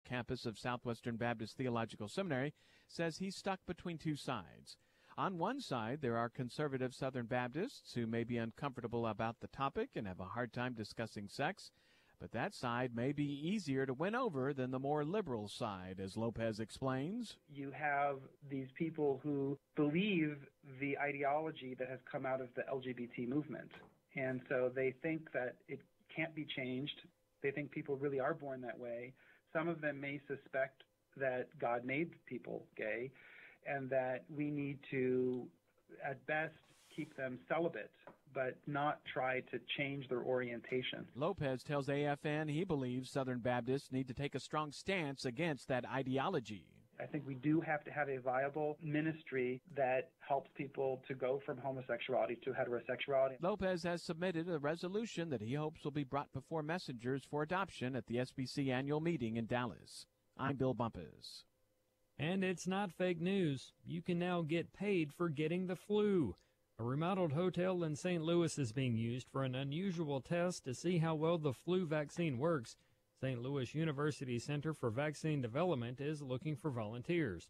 campus of Southwestern Baptist Theological Seminary, says he's stuck between two sides. On one side, there are conservative Southern Baptists who may be uncomfortable about the topic and have a hard time discussing sex. But that side may be easier to win over than the more liberal side, as Lopez explains. You have these people who believe the ideology that has come out of the LGBT movement. And so they think that it can't be changed. They think people really are born that way. Some of them may suspect that God made people gay and that we need to, at best, keep them celibate, but not try to change their orientation. Lopez tells AFN he believes Southern Baptists need to take a strong stance against that ideology. I think we do have to have a viable ministry that helps people to go from homosexuality to heterosexuality. Lopez has submitted a resolution that he hopes will be brought before messengers for adoption at the SBC annual meeting in Dallas. I'm Bill Bumpus. And it's not fake news. You can now get paid for getting the flu. A remodeled hotel in St. Louis is being used for an unusual test to see how well the flu vaccine works. St. Louis University Center for Vaccine Development is looking for volunteers.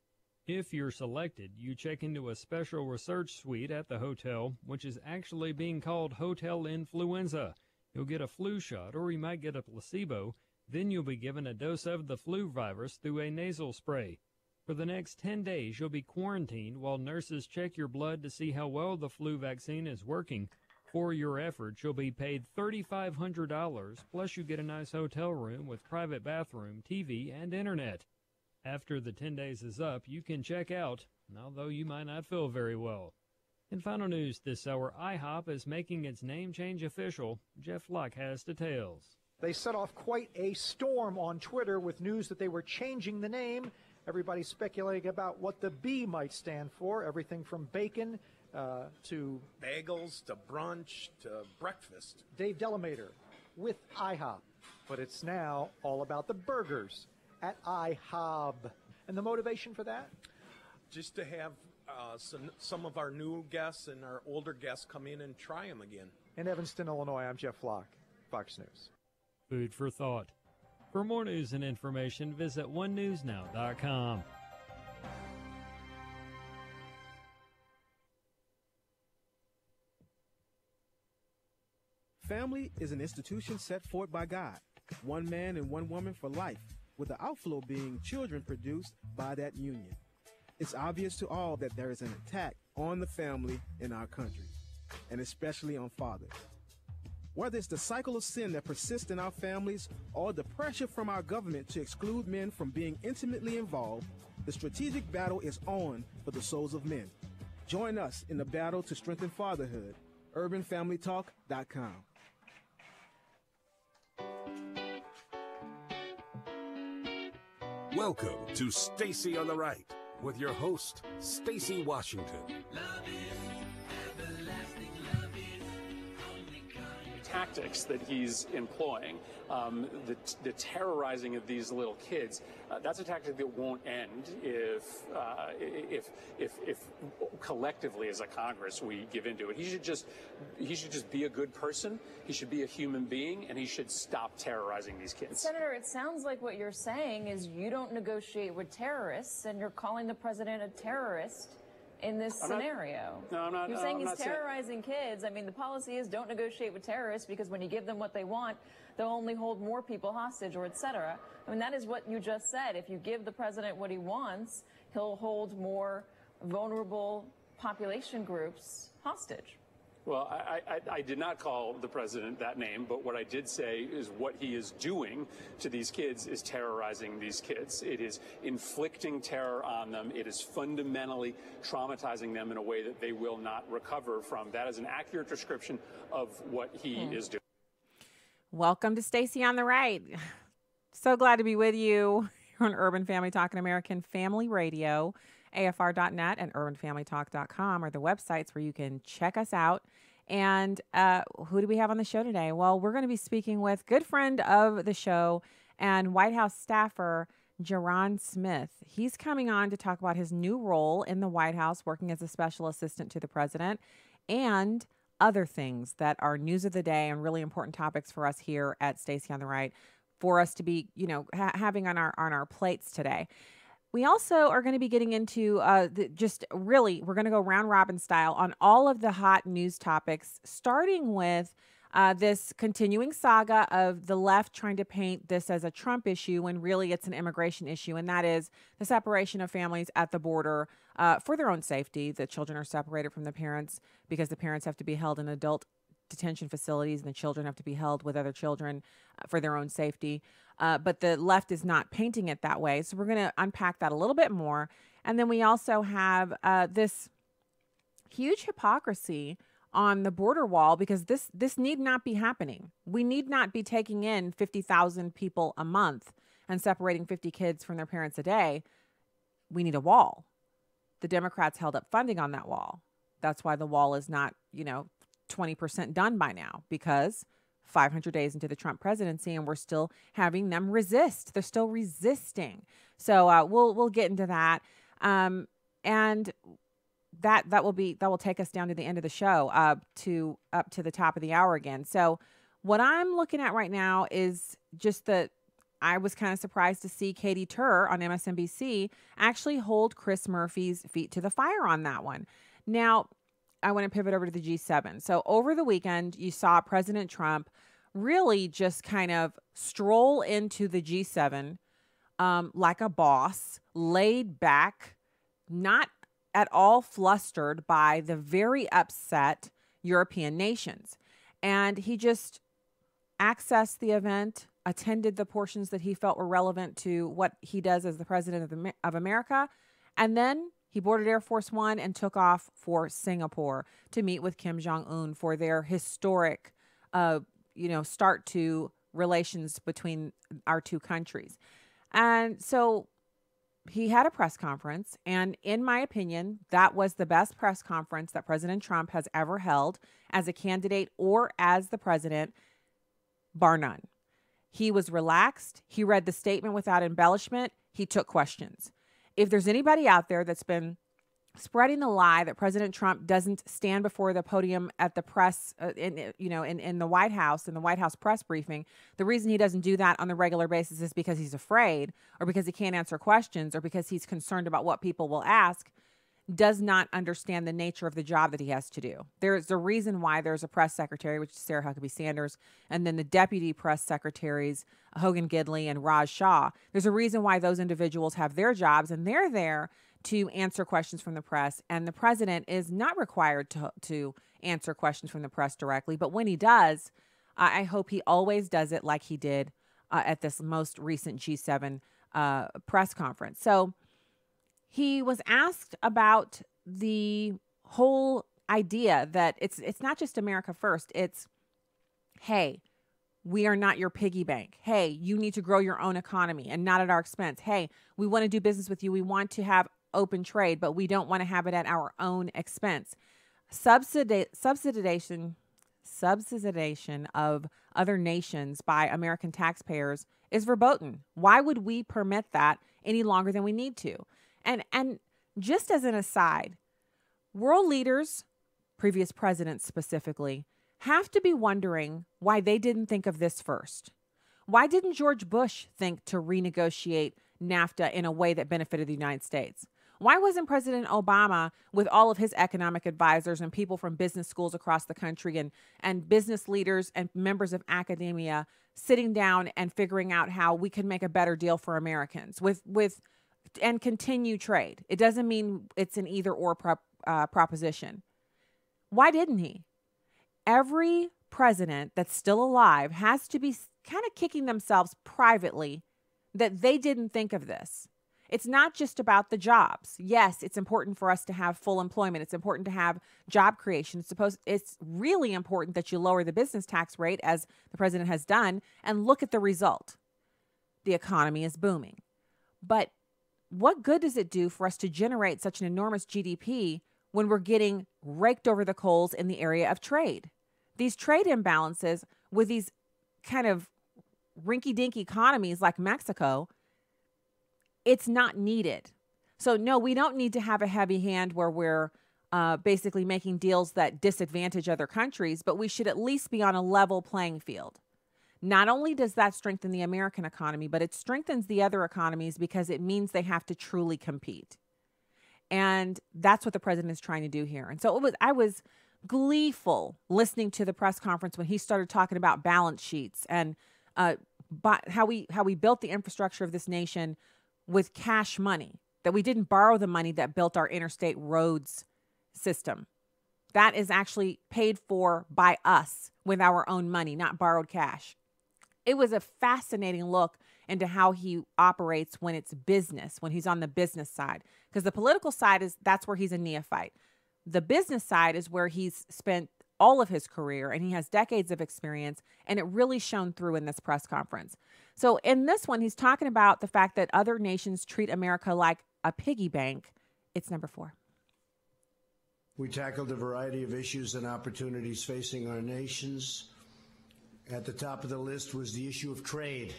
If you're selected, you check into a special research suite at the hotel, which is actually being called Hotel Influenza. You'll get a flu shot, or you might get a placebo. Then you'll be given a dose of the flu virus through a nasal spray. For the next 10 days, you'll be quarantined while nurses check your blood to see how well the flu vaccine is working. For your efforts, you'll be paid $3,500, plus you get a nice hotel room with private bathroom, TV, and internet. After the 10 days is up, you can check out, although you might not feel very well. In final news this hour, IHOP is making its name change official. Jeff Locke has details. They set off quite a storm on Twitter with news that they were changing the name. Everybody speculating about what the B might stand for, everything from bacon to bagels, to brunch, to breakfast. Dave Delamater with IHOP. But it's now all about the burgers at IHOB. And the motivation for that? Just to have some of our new guests and our older guests come in and try them again. In Evanston, Illinois, I'm Jeff Locke, Fox News. Food for thought. For more news and information, visit onenewsnow.com. Family is an institution set forth by God, one man and one woman for life, with the outflow being children produced by that union. It's obvious to all that there is an attack on the family in our country, and especially on fathers. Whether it's the cycle of sin that persists in our families or the pressure from our government to exclude men from being intimately involved, the strategic battle is on for the souls of men. Join us in the battle to strengthen fatherhood. UrbanFamilyTalk.com. Welcome to Stacy on the Right with your host, Stacy Washington. Tactics that he's employing, the terrorizing of these little kids, that's a tactic that won't end if collectively as a Congress we give into it. He should just be a good person. He should be a human being, and he should stop terrorizing these kids. Senator, it sounds like what you're saying is you don't negotiate with terrorists, and you're calling the president a terrorist in this scenario. I'm not. You're saying he's terrorizing kids. I mean, the policy is don't negotiate with terrorists because when you give them what they want, they'll only hold more people hostage or et cetera. I mean, that is what you just said. If you give the president what he wants, he'll hold more vulnerable population groups hostage. Well, I did not call the president that name, but what I did say is what he is doing to these kids is terrorizing these kids. It is inflicting terror on them. It is fundamentally traumatizing them in a way that they will not recover from. That is an accurate description of what he is doing. Welcome to Stacy on the Right. So glad to be with you here on Urban Family Talk and American Family Radio. AFR.net and UrbanFamilyTalk.com are the websites where you can check us out. And who do we have on the show today? Well, we're going to be speaking with good friend of the show and White House staffer JaRon Smith. He's coming on to talk about his new role in the White House, working as a special assistant to the president, and other things that are news of the day and really important topics for us here at Stacy on the Right. for us to be, having on our plates today. We also are going to be getting into we're going to go round robin style on all of the hot news topics, starting with this continuing saga of the left trying to paint this as a Trump issue when really it's an immigration issue, and that is the separation of families at the border for their own safety. The children are separated from the parents because the parents have to be held in adult detention facilities and the children have to be held with other children for their own safety. But the left is not painting it that way. So we're going to unpack that a little bit more. And then we also have this huge hypocrisy on the border wall, because this need not be happening. We need not be taking in 50,000 people a month and separating 50 kids from their parents a day. We need a wall. The Democrats held up funding on that wall. That's why the wall is not, 20% done by now, because 500 days into the Trump presidency and we're still having them resist. They're still resisting. So we'll get into that. And that will take us down to the end of the show, up to the top of the hour again. So what I'm looking at right now is just I was kind of surprised to see Katie Tur on MSNBC actually hold Chris Murphy's feet to the fire on that one. Now, I want to pivot over to the G7. So over the weekend, you saw President Trump really just kind of stroll into the G7 like a boss, laid back, not at all flustered by the very upset European nations. And he just accessed the event, attended the portions that he felt were relevant to what he does as the president of America, and then he boarded Air Force One and took off for Singapore to meet with Kim Jong-un for their historic, start to relations between our two countries. And so he had a press conference, and in my opinion, that was the best press conference that President Trump has ever held as a candidate or as the president, bar none. He was relaxed. He read the statement without embellishment. He took questions. If there's anybody out there that's been spreading the lie that President Trump doesn't stand before the podium at the press, in the White House, in the White House press briefing, the reason he doesn't do that on the regular basis is because he's afraid, or because he can't answer questions, or because he's concerned about what people will ask, does not understand the nature of the job that he has to do. There's a reason why there's a press secretary, which is Sarah Huckabee Sanders, and then the deputy press secretaries, Hogan Gidley and Raj Shah. There's a reason why those individuals have their jobs, and they're there to answer questions from the press. And the president is not required to answer questions from the press directly. But when he does, I hope he always does it like he did at this most recent G7 press conference. So he was asked about the whole idea that it's not just America first. It's, hey, we are not your piggy bank. Hey, you need to grow your own economy and not at our expense. Hey, we want to do business with you. We want to have open trade, but we don't want to have it at our own expense. Subsidization of other nations by American taxpayers is verboten. Why would we permit that any longer than we need to? And just as an aside, world leaders, previous presidents specifically, have to be wondering why they didn't think of this first. Why didn't George Bush think to renegotiate NAFTA in a way that benefited the United States? Why wasn't President Obama, with all of his economic advisors and people from business schools across the country and business leaders and members of academia, sitting down and figuring out how we could make a better deal for Americans and continue trade? It doesn't mean it's an either or proposition. Why didn't he? Every president that's still alive has to be kind of kicking themselves privately that they didn't think of this. It's not just about the jobs. Yes, it's important for us to have full employment. It's important to have job creation. It's really important that you lower the business tax rate, as the president has done, and look at the result. The economy is booming. But what good does it do for us to generate such an enormous GDP when we're getting raked over the coals in the area of trade? These trade imbalances with these kind of rinky-dink economies like Mexico, it's not needed. So no, we don't need to have a heavy hand where we're basically making deals that disadvantage other countries, but we should at least be on a level playing field. not only does that strengthen the American economy, but it strengthens the other economies because it means they have to truly compete. And that's what the president is trying to do here. And so I was gleeful listening to the press conference when he started talking about balance sheets and how we built the infrastructure of this nation with cash money, that we didn't borrow the money that built our interstate roads system. That is actually paid for by us with our own money, not borrowed cash. It was a fascinating look into how he operates when it's business, when he's on the business side. Because the political side that's where he's a neophyte. The business side is where he's spent all of his career and he has decades of experience, and it really shone through in this press conference. So in this one, he's talking about the fact that other nations treat America like a piggy bank. It's number 4. We tackled a variety of issues and opportunities facing our nations. At the top of the list was the issue of trade.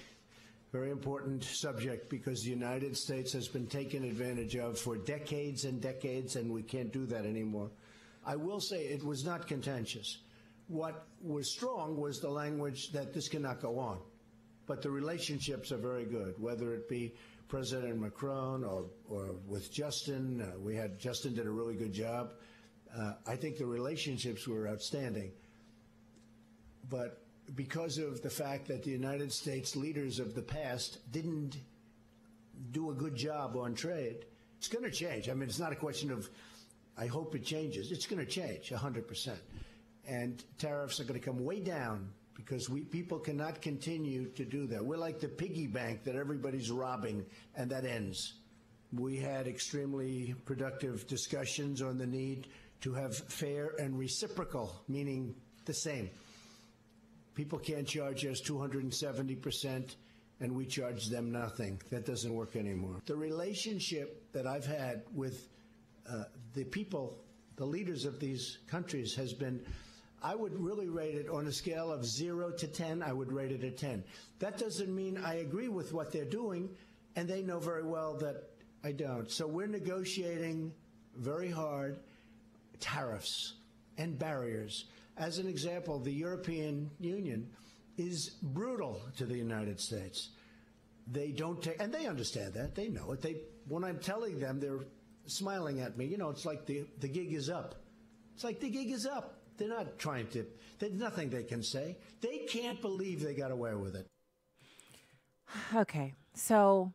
Very important subject because the United States has been taken advantage of for decades and decades, and we can't do that anymore. I will say it was not contentious. What was strong was the language that this cannot go on. But the relationships are very good, whether it be President Macron or with Justin. Justin did a really good job. I think the relationships were outstanding. But because of the fact that the United States leaders of the past didn't do a good job on trade, it's going to change. I mean, it's not a question of, I hope it changes. It's going to change 100%. And tariffs are going to come way down because people cannot continue to do that. We're like the piggy bank that everybody's robbing, and that ends. We had extremely productive discussions on the need to have fair and reciprocal, meaning the same. People can't charge us 270% and we charge them nothing. That doesn't work anymore. The relationship that I've had with the people, the leaders of these countries has been, I would really rate it on a scale of 0 to 10, I would rate it a 10. That doesn't mean I agree with what they're doing, and they know very well that I don't. So we're negotiating very hard tariffs and barriers. As an example, the European Union is brutal to the United States. They don't take, and they understand that. They know it. When I'm telling them, they're smiling at me. You know, it's like the gig is up. It's like the gig is up. They're not trying to, there's nothing they can say. They can't believe they got away with it. Okay, so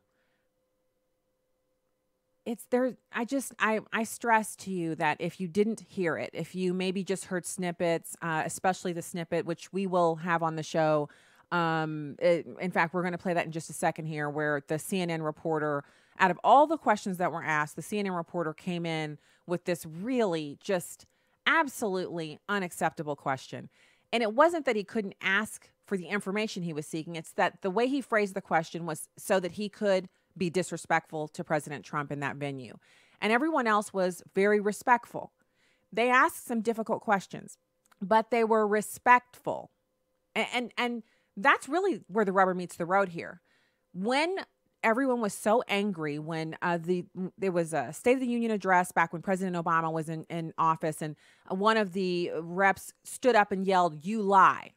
it's there. I stress to you that if you didn't hear it, if you maybe just heard snippets, especially the snippet, which we will have on the show. In fact, we're going to play that in just a second here, where the CNN reporter, out of all the questions that were asked, the CNN reporter came in with this really just absolutely unacceptable question. And it wasn't that he couldn't ask for the information he was seeking. It's that the way he phrased the question was so that he could be disrespectful to President Trump in that venue. And everyone else was very respectful. They asked some difficult questions, but they were respectful. And that's really where the rubber meets the road here. When everyone was so angry when there was a State of the Union address back when President Obama was in office, and one of the reps stood up and yelled, "You lie."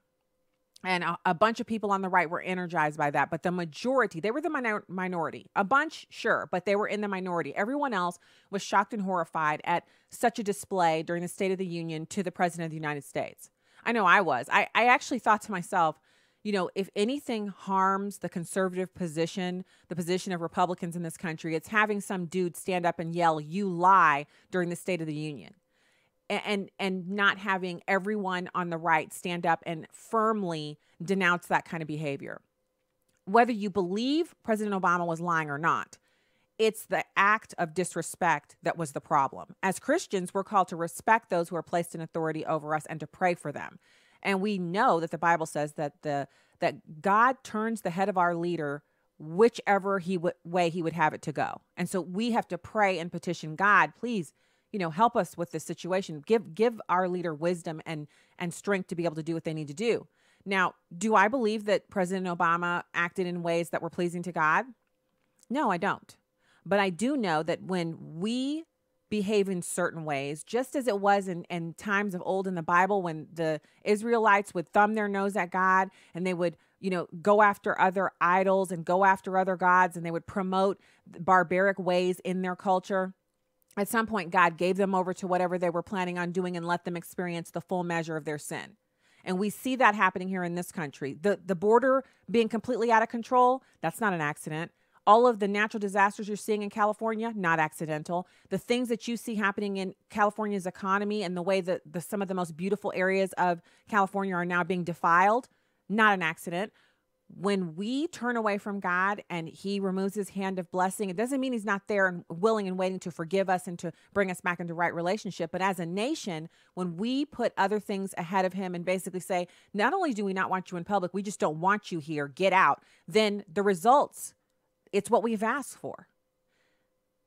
And a bunch of people on the right were energized by that. But the majority, they were the minority. A bunch, sure, but they were in the minority. Everyone else was shocked and horrified at such a display during the State of the Union to the President of the United States. I know I was. I actually thought to myself, you know, if anything harms the conservative position, the position of Republicans in this country, it's having some dude stand up and yell, "You lie," during the State of the Union. And not having everyone on the right stand up and firmly denounce that kind of behavior. Whether you believe President Obama was lying or not, it's the act of disrespect that was the problem. As Christians, we're called to respect those who are placed in authority over us and to pray for them. And we know that the Bible says that that God turns the head of our leader whichever way he would have it to go. And so we have to pray and petition God, please, you know, help us with this situation. Give our leader wisdom and strength to be able to do what they need to do. Now, do I believe that President Obama acted in ways that were pleasing to God? No, I don't. But I do know that when we behave in certain ways, just as it was in times of old in the Bible, when the Israelites would thumb their nose at God and they would go after other idols and go after other gods, and they would promote barbaric ways in their culture. At some point, God gave them over to whatever they were planning on doing and let them experience the full measure of their sin. And we see that happening here in this country. The border being completely out of control, that's not an accident. All of the natural disasters you're seeing in California, not accidental. The things that you see happening in California's economy and the way that some of the most beautiful areas of California are now being defiled, not an accident. When we turn away from God and he removes his hand of blessing, it doesn't mean he's not there and willing and waiting to forgive us and to bring us back into right relationship. But as a nation, when we put other things ahead of him and basically say, not only do we not want you in public, we just don't want you here, get out, then the results, it's what we've asked for.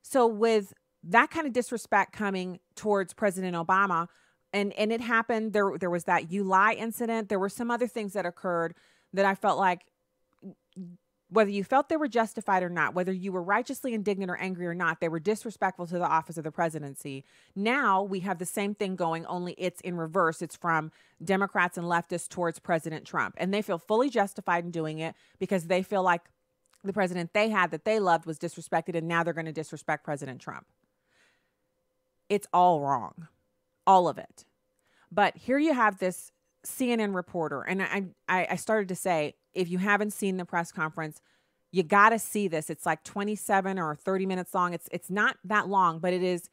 So with that kind of disrespect coming towards President Obama, and it happened, there was that You Lie incident. There were some other things that occurred that I felt like, whether you felt they were justified or not, whether you were righteously indignant or angry or not, they were disrespectful to the office of the presidency. Now we have the same thing going, only it's in reverse. It's from Democrats and leftists towards President Trump. And they feel fully justified in doing it because they feel like the president they had that they loved was disrespected, and now they're going to disrespect President Trump. It's all wrong. All of it. But here you have this CNN reporter, and I started to say, if you haven't seen the press conference, you got to see this. It's like 27 or 30 minutes long. It's not that long, but it is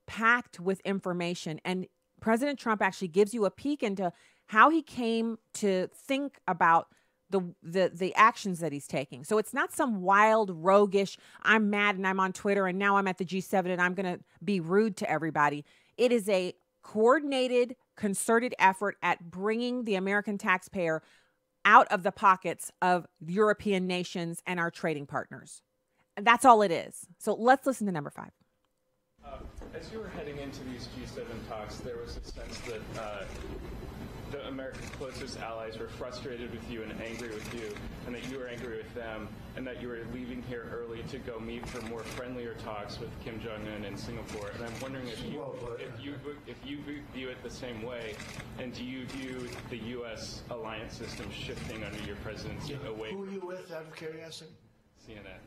packed with information. And President Trump actually gives you a peek into how he came to think about the actions that he's taking. So it's not some wild, roguish, I'm mad and I'm on Twitter and now I'm at the G7 and I'm going to be rude to everybody. It is a coordinated, concerted effort at bringing the American taxpayer out of the pockets of European nations and our trading partners. And that's all it is. So let's listen to number 5. As you were heading into these G7 talks, there was a sense that the America's closest allies were frustrated with you and angry with you, and that you were angry with them, and that you were leaving here early to go meet for more friendlier talks with Kim Jong-un in Singapore. And I'm wondering if you view it the same way, and do you view the U.S. alliance system shifting under your presidency away? Who are you with, out of curiosity? CNN.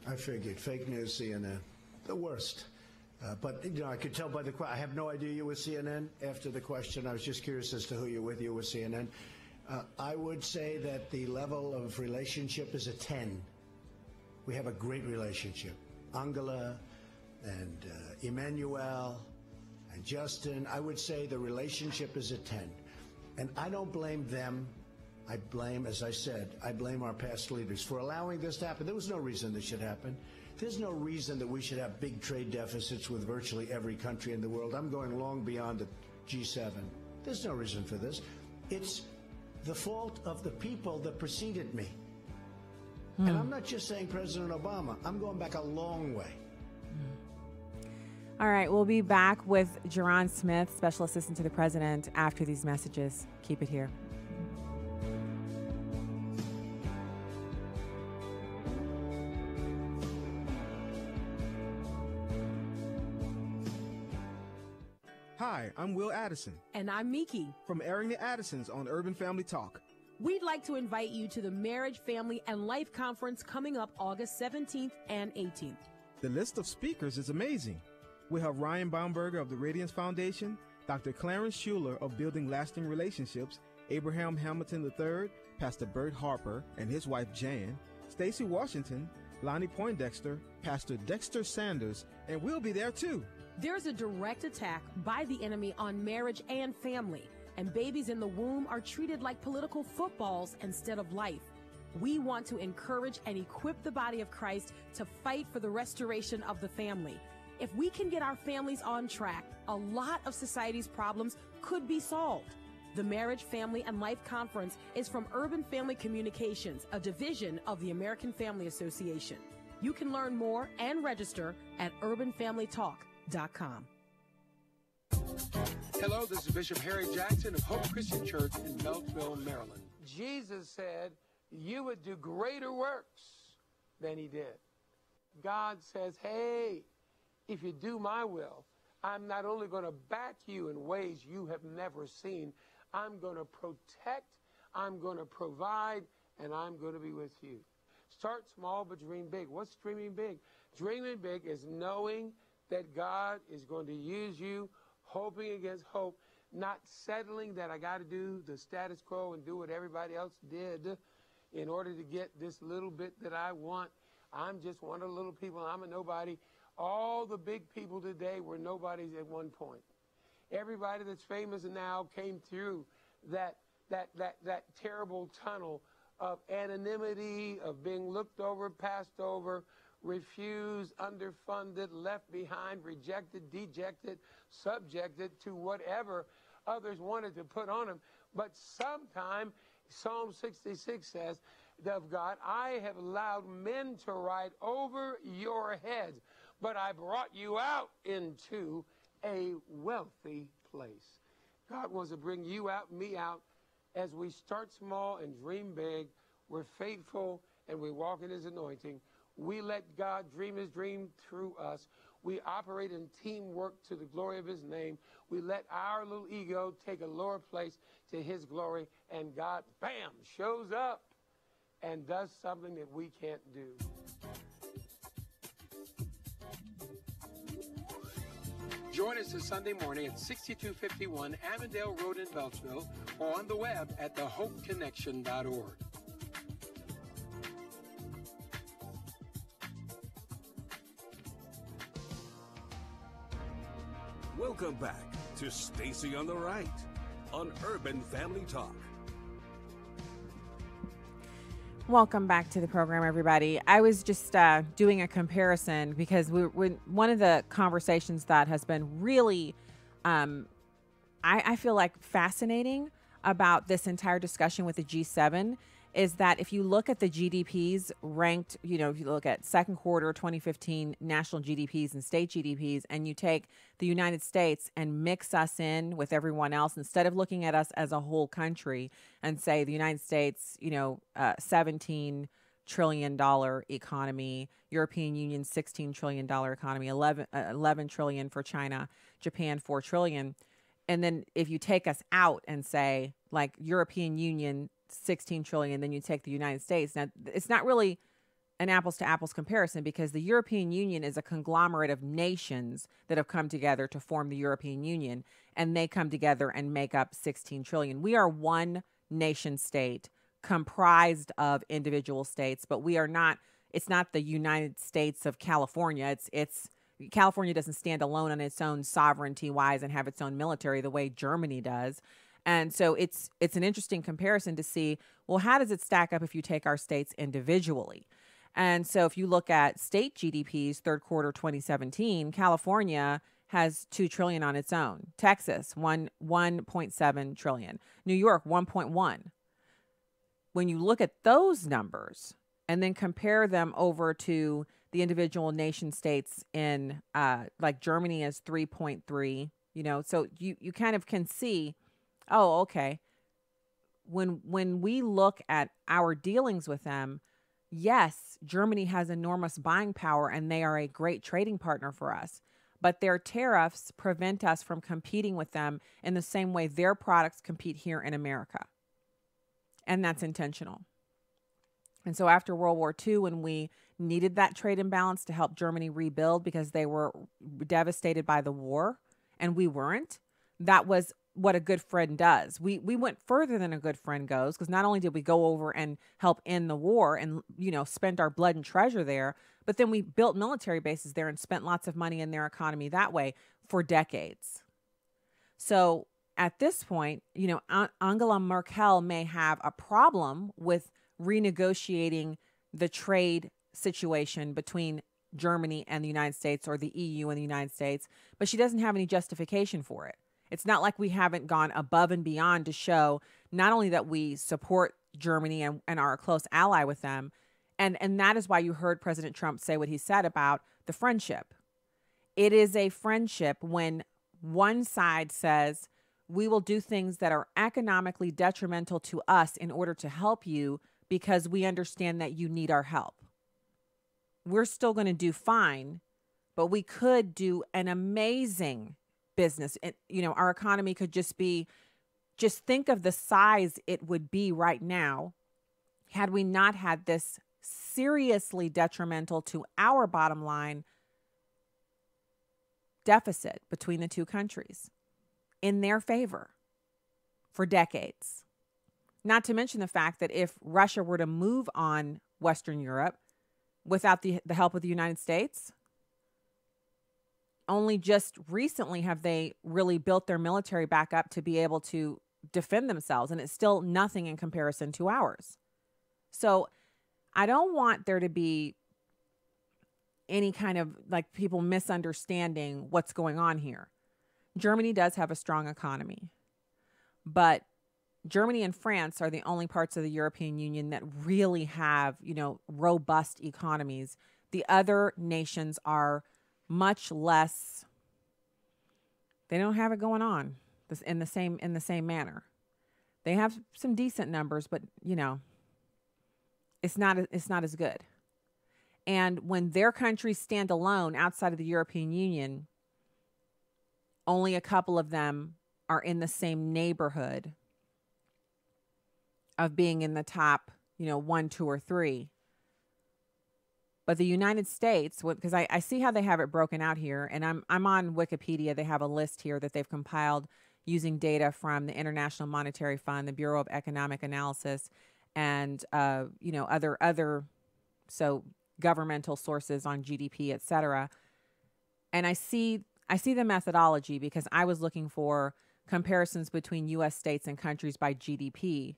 I figured. Fake news, CNN. The worst. But, I could tell by the question. I have no idea you're with CNN. After the question, I was just curious as to who you're with. You're with CNN. I would say that the level of relationship is a 10. We have a great relationship. Angela and Emmanuel and Justin, I would say the relationship is a 10. And I don't blame them. I blame, as I said, I blame our past leaders for allowing this to happen. There was no reason this should happen. There's no reason that we should have big trade deficits with virtually every country in the world. I'm going long beyond the G7. There's no reason for this. It's the fault of the people that preceded me. And I'm not just saying President Obama. I'm going back a long way. All right, we'll be back with JaRon Smith, Special Assistant to the President, after these messages. Keep it here. Hi, I'm Will Addison. And I'm Miki. From Airing the Addisons on Urban Family Talk. We'd like to invite you to the Marriage, Family, and Life Conference coming up August 17th and 18th. The list of speakers is amazing. We have Ryan Baumberger of the Radiance Foundation, Dr. Clarence Schuler of Building Lasting Relationships, Abraham Hamilton III, Pastor Bert Harper and his wife Jan, Stacy Washington, Lonnie Poindexter, Pastor Dexter Sanders, and we'll be there too. There's a direct attack by the enemy on marriage and family, and babies in the womb are treated like political footballs instead of life. We want to encourage and equip the body of Christ to fight for the restoration of the family. If we can get our families on track, a lot of society's problems could be solved. The Marriage, Family, and Life Conference is from Urban Family Communications, a division of the American Family Association. You can learn more and register at urbanfamilytalk.com. Hello, this is Bishop Harry Jackson of Hope Christian Church in Beltsville, Maryland. Jesus said you would do greater works than he did. God says, hey, if you do my will, I'm not only going to back you in ways you have never seen, I'm going to protect, I'm going to provide, and I'm going to be with you. Start small, but dream big. What's dreaming big? Dreaming big is knowing that God is going to use you, hoping against hope, not settling that I got to do the status quo and do what everybody else did in order to get this little bit that I want. I'm just one of the little people. I'm a nobody. All the big people today were nobodies at one point. Everybody that's famous now came through that terrible tunnel of anonymity, of being looked over, passed over, refused, underfunded, left behind, rejected, dejected, subjected to whatever others wanted to put on them. But sometime, Psalm 66 says, of God, I have allowed men to ride over your heads, but I brought you out into a wealthy place. God wants to bring you out, me out. As we start small and dream big, we're faithful and we walk in his anointing. We let God dream his dream through us. We operate in teamwork to the glory of his name. We let our little ego take a lower place to his glory, and God, bam, shows up and does something that we can't do. Join us this Sunday morning at 6251 Avondale Road in Beltsville or on the web at thehopeconnection.org. Welcome back to Stacy on the Right on Urban Family Talk. Welcome back to the program, everybody. I was just doing a comparison because we're one of the conversations that has been really, I feel like fascinating about this entire discussion with the G7 is that if you look at the GDPs ranked, if you look at second quarter 2015 national GDPs and state GDPs, and you take the United States and mix us in with everyone else, instead of looking at us as a whole country and say the United States, $17 trillion economy, European Union, $16 trillion economy, 11 trillion for China, Japan, 4 trillion. And then if you take us out and say like European Union, 16 trillion, then you take the United States. Now, it's not really an apples to apples comparison because the European Union is a conglomerate of nations that have come together to form the European Union, and they come together and make up 16 trillion. We are one nation state comprised of individual states, but we are not, it's not the United States of California. It's California doesn't stand alone on its own sovereignty wise and have its own military the way Germany does. And so it's an interesting comparison to see, well, how does it stack up if you take our states individually? And so if you look at state GDPs, third quarter 2017, California has 2 trillion on its own. Texas, 1.7 trillion. New York, 1.1. When you look at those numbers and then compare them over to the individual nation states in like Germany is 3.3, so you kind of can see, oh, okay. When we look at our dealings with them, yes, Germany has enormous buying power and they are a great trading partner for us. But their tariffs prevent us from competing with them in the same way their products compete here in America. And that's intentional. And so after World War II, when we needed that trade imbalance to help Germany rebuild because they were devastated by the war and we weren't, that was what a good friend does. We went further than a good friend goes because not only did we go over and help end the war and, spend our blood and treasure there, but then we built military bases there and spent lots of money in their economy that way for decades. So at this point, Angela Merkel may have a problem with renegotiating the trade situation between Germany and the United States or the EU and the United States, but she doesn't have any justification for it. It's not like we haven't gone above and beyond to show not only that we support Germany and are a close ally with them, and that is why you heard President Trump say what he said about the friendship. It is a friendship when one side says, we will do things that are economically detrimental to us in order to help you because we understand that you need our help. We're still going to do fine, but we could do an amazing business. Our economy could just be just think of the size it would be right now had we not had this seriously detrimental to our bottom line deficit between the two countries in their favor for decades. Not to mention the fact that if Russia were to move on Western Europe without the help of the United States, only just recently have they really built their military back up to be able to defend themselves, and it's still nothing in comparison to ours. So I don't want there to be any kind of like people misunderstanding what's going on here. Germany does have a strong economy, but Germany and France are the only parts of the European Union that really have, robust economies. The other nations are much less. They don't have it going on in the same manner. They have some decent numbers, but it's not as good. And when their countries stand alone outside of the European Union, only a couple of them are in the same neighborhood of being in the top, 1, 2, or 3. But the United States, because I see how they have it broken out here, and I'm on Wikipedia. They have a list here that they've compiled using data from the International Monetary Fund, the Bureau of Economic Analysis, and other governmental sources on GDP, et cetera. And I see the methodology because I was looking for comparisons between U.S. states and countries by GDP.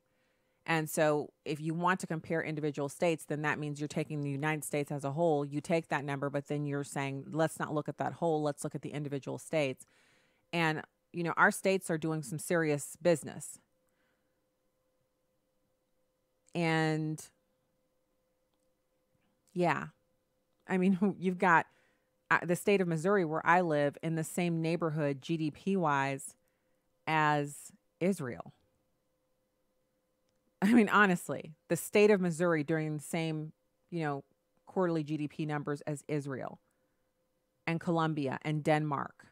And so if you want to compare individual states, then that means you're taking the United States as a whole. You take that number, but then you're saying, let's not look at that whole. Let's look at the individual states. And, our states are doing some serious business. And yeah, I mean, you've got the state of Missouri where I live in the same neighborhood GDP-wise as Israel. I mean, honestly, the state of Missouri during the same, quarterly GDP numbers as Israel and Colombia and Denmark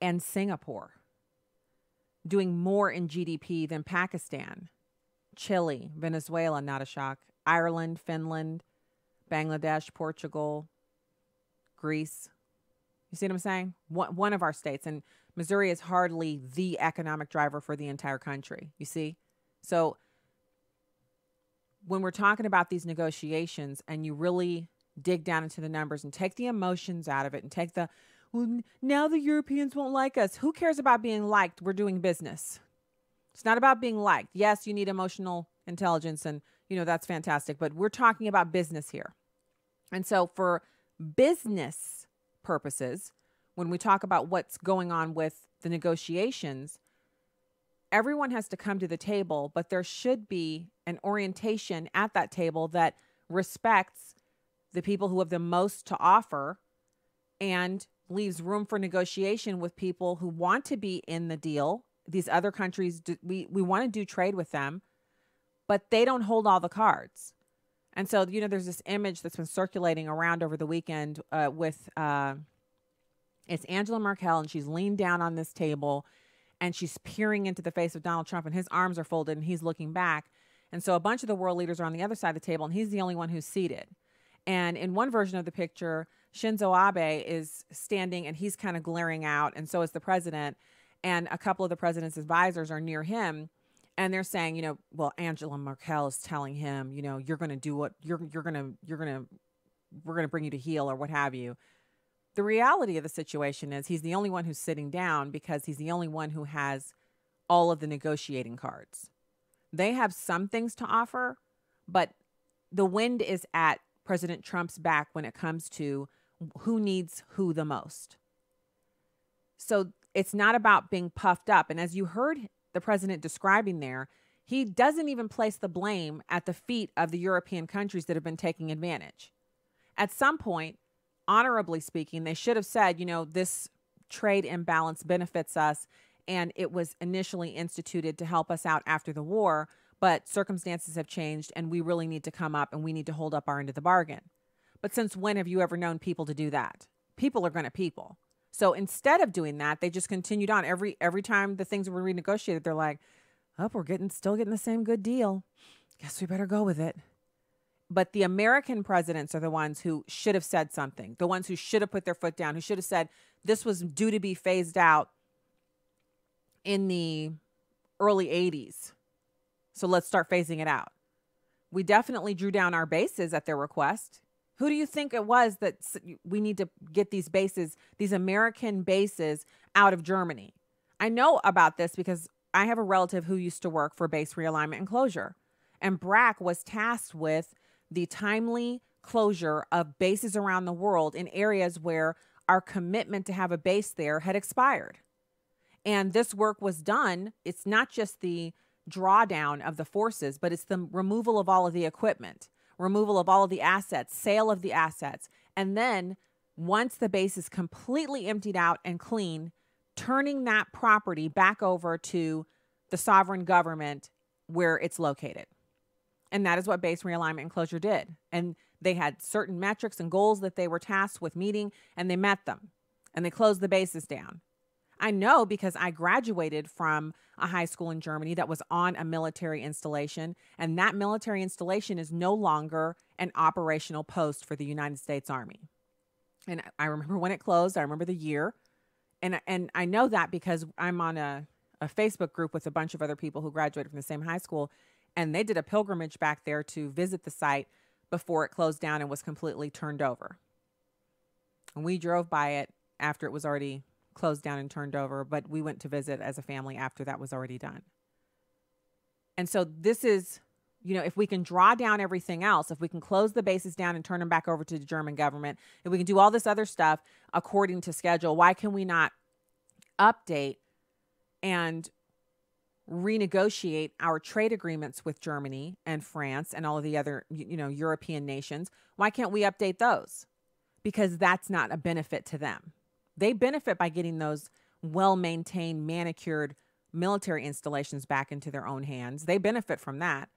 and Singapore, doing more in GDP than Pakistan, Chile, Venezuela, not a shock, Ireland, Finland, Bangladesh, Portugal, Greece. You see what I'm saying? One of our states. And Missouri is hardly the economic driver for the entire country. You see? So when we're talking about these negotiations and you really dig down into the numbers and take the emotions out of it and take well, now the Europeans won't like us. Who cares about being liked? We're doing business. It's not about being liked. Yes, you need emotional intelligence and, that's fantastic. But we're talking about business here. And so for business purposes, when we talk about what's going on with the negotiations, everyone has to come to the table, but there should be an orientation at that table that respects the people who have the most to offer and leaves room for negotiation with people who want to be in the deal. These other countries, we want to do trade with them, but they don't hold all the cards. And so, there's this image that's been circulating around over the weekend with it's Angela Merkel, and she's leaned down on this table and she's peering into the face of Donald Trump, and his arms are folded and he's looking back. And so a bunch of the world leaders are on the other side of the table, and he's the only one who's seated. And in one version of the picture, Shinzo Abe is standing and he's kind of glaring out, and so is the president. And a couple of the president's advisors are near him, and they're saying, well, Angela Merkel is telling him, you're going to do what we're going to bring you to heel or what have you. The reality of the situation is he's the only one who's sitting down because he's the only one who has all of the negotiating cards. They have some things to offer, but the wind is at President Trump's back when it comes to who needs who the most. So it's not about being puffed up. And as you heard the president describing there, he doesn't even place the blame at the feet of the European countries that have been taking advantage. At some point, honorably speaking, they should have said, this trade imbalance benefits us, and it was initially instituted to help us out after the war, but circumstances have changed, and we really need to come up, and we need to hold up our end of the bargain. But since when have you ever known people to do that? People are going to people. So instead of doing that, they just continued on. Every time the things were renegotiated, they're like, oh, we're still getting the same good deal. Guess we better go with it. But the American presidents are the ones who should have said something, the ones who should have put their foot down, who should have said this was due to be phased out in the early 80s. So let's start phasing it out. We definitely drew down our bases at their request. Who do you think it was that we need to get these bases, these American bases, out of Germany? I know about this because I have a relative who used to work for base realignment and closure. And BRAC was tasked with the timely closure of bases around the world in areas where our commitment to have a base there had expired. And this work was done. It's not just the drawdown of the forces, but it's the removal of all of the equipment, removal of all of the assets, sale of the assets. And then once the base is completely emptied out and clean, turning that property back over to the sovereign government where it's located. And that is what base realignment and closure did. And they had certain metrics and goals that they were tasked with meeting, and they met them. And they closed the bases down. I know because I graduated from a high school in Germany that was on a military installation, and that military installation is no longer an operational post for the United States Army. And I remember when it closed. I remember the year. And I know that because I'm on a Facebook group with a bunch of other people who graduated from the same high school, and they did a pilgrimage back there to visit the site before it closed down and was completely turned over. And we drove by it after it was already closed down and turned over, but we went to visit as a family after that was already done. And so this is, if we can draw down everything else, if we can close the bases down and turn them back over to the German government, if we can do all this other stuff according to schedule, why can we not update and renegotiate our trade agreements with Germany and France and all of the other, European nations? Why can't we update those? Because that's not a benefit to them. They benefit by getting those well-maintained, manicured military installations back into their own hands. They benefit from that.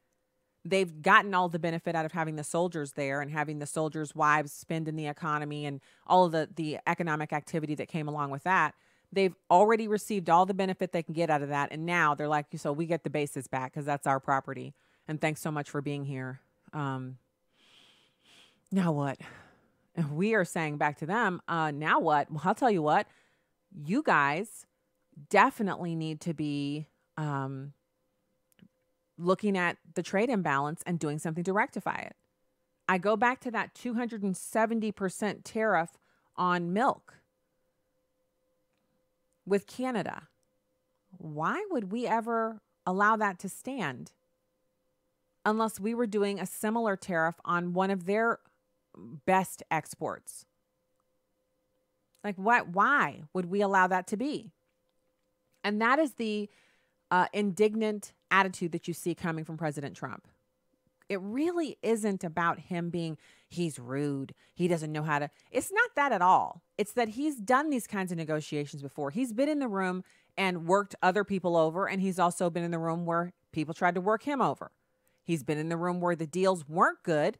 They've gotten all the benefit out of having the soldiers there and having the soldiers' wives spend in the economy and all of the economic activity that came along with that. They've already received all the benefit they can get out of that. And now they're like, so we get the bases back because that's our property. And thanks so much for being here. Now what? And we are saying back to them, now what? Well, I'll tell you what. You guys definitely need to be looking at the trade imbalance and doing something to rectify it. I go back to that 270% tariff on milk with Canada. Why would we ever allow that to stand unless we were doing a similar tariff on one of their best exports? Like, why would we allow that to be? And that is the indignant attitude that you see coming from President Trump. It really isn't about him being, he's rude. He doesn't know how to. It's not that at all. It's that he's done these kinds of negotiations before. He's been in the room and worked other people over. And he's also been in the room where people tried to work him over. He's been in the room where the deals weren't good.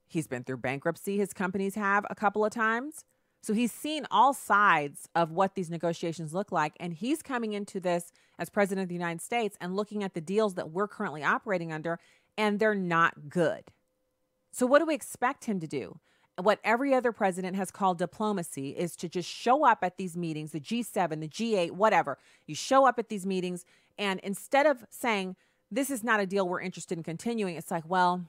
He's been through bankruptcy. His companies have a couple of times. So he's seen all sides of what these negotiations look like. And he's coming into this as president of the United States and looking at the deals that we're currently operating under, and they're not good. So what do we expect him to do? What every other president has called diplomacy is to just show up at these meetings, the G7, the G8, whatever. You show up at these meetings, and instead of saying, this is not a deal we're interested in continuing, it's like, well,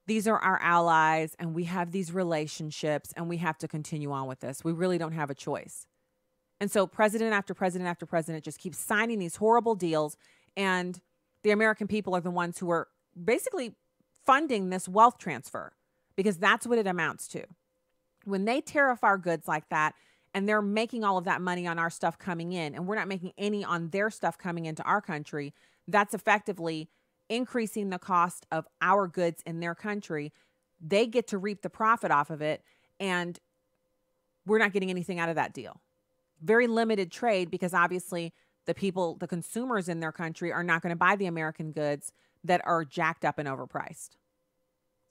these are our allies and we have these relationships and we have to continue on with this. We really don't have a choice. And so president after president after president just keeps signing these horrible deals, and the American people are the ones who are basically funding this wealth transfer, because that's what it amounts to. When they tariff our goods like that and they're making all of that money on our stuff coming in and we're not making any on their stuff coming into our country, that's effectively increasing the cost of our goods in their country. They get to reap the profit off of it, and we're not getting anything out of that deal. Very limited trade, because obviously the people, the consumers in their country are not going to buy the American goods that are jacked up and overpriced.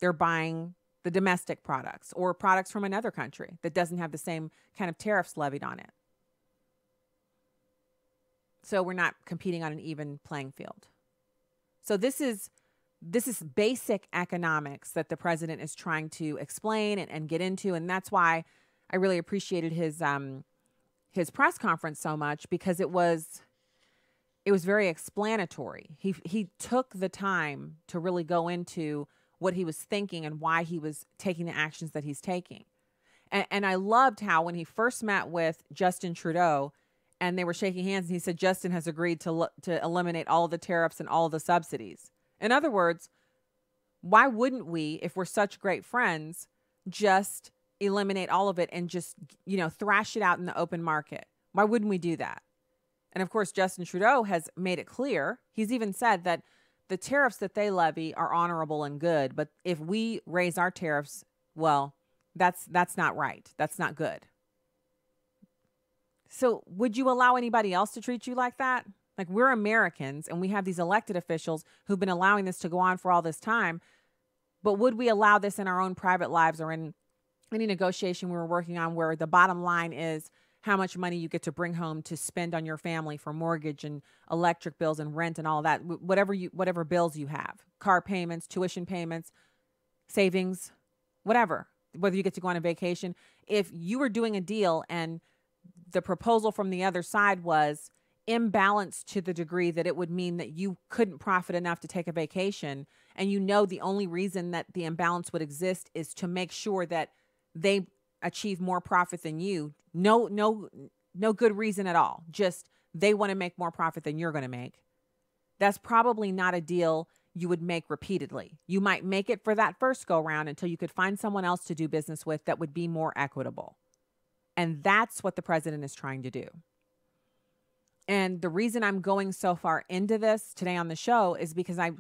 They're buying the domestic products or products from another country that doesn't have the same kind of tariffs levied on it. So we're not competing on an even playing field. So this is basic economics that the president is trying to explain and get into, and that's why I really appreciated his press conference so much, because it was very explanatory. He took the time to really go into what he was thinking and why he was taking the actions that he's taking. And I loved how when he first met with Justin Trudeau and they were shaking hands, and he said Justin has agreed to eliminate all the tariffs and all the subsidies. In other words, why wouldn't we, if we're such great friends, just eliminate all of it and just, thrash it out in the open market? Why wouldn't we do that? And of course, Justin Trudeau has made it clear. He's even said that the tariffs that they levy are honorable and good, but if we raise our tariffs, well, that's not right. That's not good. So would you allow anybody else to treat you like that? Like, we're Americans and we have these elected officials who've been allowing this to go on for all this time. But would we allow this in our own private lives or in any negotiation we were working on where the bottom line is how much money you get to bring home to spend on your family for mortgage and electric bills and rent and all that, whatever bills you have, car payments, tuition payments, savings, whatever, whether you get to go on a vacation. If you were doing a deal and the proposal from the other side was imbalanced to the degree that it would mean that you couldn't profit enough to take a vacation, and the only reason that the imbalance would exist is to make sure that they achieve more profit than you, no good reason at all. Just they want to make more profit than you're going to make. That's probably not a deal you would make repeatedly. You might make it for that first go round until you could find someone else to do business with that would be more equitable. And that's what the president is trying to do. And the reason I'm going so far into this today on the show is because I